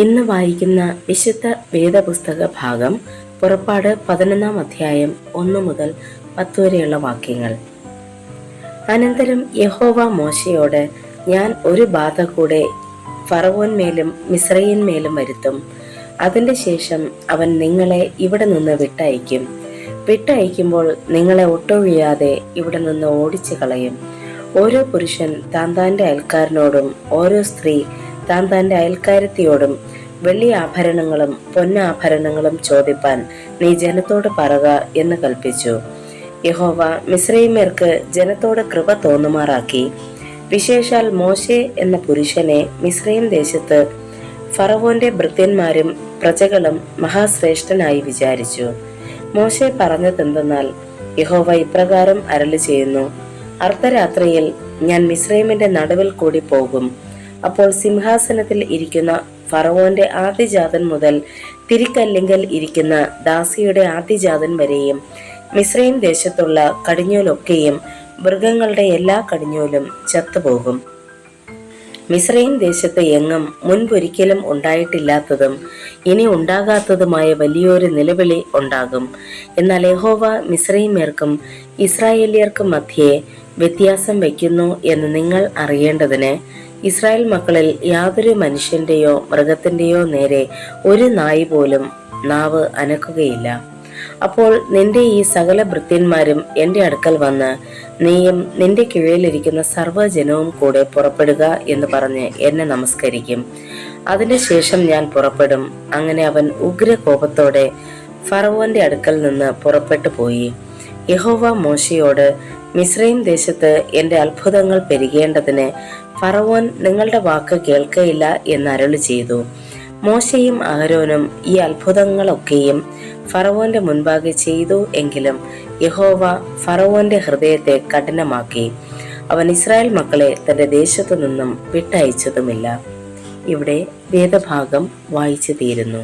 ഇന്ന് വായിക്കുന്ന വിശുദ്ധ വേദപുസ്തക ഭാഗം പുറപ്പാട് 11-ാം അധ്യായം 1 മുതൽ 10 വരെയുള്ള വാക്യങ്ങൾ. അനന്തരം യഹോവ മോശയോട്, ഞാൻ ഒരു ബാധ കൂടെ ഫറവോന്മേലും മിസ്രയീന്മേലും വരുത്തും. അതിന്റെ ശേഷം അവൻ നിങ്ങളെ ഇവിടെ നിന്ന് വിട്ടയക്കുമ്പോൾ നിങ്ങളെ ഒട്ടൊഴിയാതെ ഇവിടെ നിന്ന് ഓടിച്ചു കളയും. ഓരോ പുരുഷൻ താൻ താന്റെ അയൽക്കാരനോടും ഓരോ സ്ത്രീ താൻ താന്റെ അയൽക്കാരത്തിയോടും വെള്ളി ആഭരണങ്ങളും പൊന്നാഭരണങ്ങളും ചോദിപ്പാൻ നീ ജനത്തോട് പറക എന്ന് കൽപ്പിച്ചു. യഹോവ മിസ്രയീമ്യർക്ക് ജനത്തോട് കൃപ തോന്നുമാറാക്കി. വിശേഷാൽ മോശെ എന്ന പുരുഷനെ മിസ്രയീം ദേശത്ത് ഫറവോന്റെ ഭൃത്യന്മാരും പ്രജകളും മഹാശ്രേഷ്ഠനായി വിചാരിച്ചു. മോശെ പറഞ്ഞതെന്തെന്നാൽ, യഹോവ ഇപ്രകാരം അരുളി ചെയ്യുന്നു, അർദ്ധരാത്രിയിൽ ഞാൻ മിസ്രയീമിന്റെ നടുവിൽ കൂടി പോകും. അപ്പോൾ സിംഹാസനത്തിൽ ഇരിക്കുന്ന ഫറവോന്റെ ആദ്യജാതൻ മുതൽ തിരിക്കല്ലിങ്കൽ ഇരിക്കുന്ന ദാസിയുടെ ആദ്യജാതൻ വരെയും മിസ്രയീം ദേശത്തുള്ള കടിഞ്ഞൂലൊക്കെയും മൃഗങ്ങളുടെ എല്ലാ കടിഞ്ഞൂലും ചത്തുപോകും. മിസ്രയീം ദേശത്ത് എങ്ങും മുൻപൊരിക്കലും ഉണ്ടായിട്ടില്ലാത്തതും ഇനി ഉണ്ടാകാത്തതുമായ വലിയൊരു നിലവിളി ഉണ്ടാകും. എന്നാൽ യഹോവ മിസ്രയീമ്യർക്കും ഇസ്രായേല്യർക്കും മധ്യേ വ്യത്യാസം വയ്ക്കുന്നു എന്ന് നിങ്ങൾ അറിയേണ്ടതിന് ഇസ്രായേൽ മക്കളിൽ യാതൊരു മനുഷ്യന്റെയോ മൃഗത്തിന്റെയോ നേരെ ഒരു നായി പോലും നാവ് അനക്കുകയില്ല. അപ്പോൾ നിന്റെ ഈ സകല ഭൃത്യന്മാരും എന്റെ അടുക്കൽ വന്ന് നീയും നിന്റെ കീഴിലിരിക്കുന്ന സർവ്വജനവും കൂടെ പുറപ്പെടുക എന്ന് പറഞ്ഞ് എന്നെ നമസ്കരിക്കും. അതിന്റെ ശേഷം ഞാൻ പുറപ്പെടും. അങ്ങനെ അവൻ ഉഗ്രകോപത്തോടെ ഫറവോന്റെ അടുക്കൽ നിന്ന് പുറപ്പെട്ടു പോയി. യഹോവ മോശയോട്, മിസ്രയീം ദേശത്ത് എന്റെ അത്ഭുതങ്ങൾ പെരുകേണ്ടതിന് ഫറവോൻ നിങ്ങളുടെ വാക്ക് കേൾക്കയില്ല എന്ന് അരുളി ചെയ്തു. മോശയും അഹരോനും ഈ അത്ഭുതങ്ങളൊക്കെയും ഫറവോന്റെ മുൻപാകെ ചെയ്തു. എങ്കിലും യഹോവ ഫറവോന്റെ ഹൃദയത്തെ കഠിനമാക്കി. അവൻ ഇസ്രായേൽ മക്കളെ തന്റെ ദേശത്തു നിന്നും വിട്ടയച്ചതുമില്ല. ഇവിടെ വേദഭാഗം വായിച്ചു തീരുന്നു.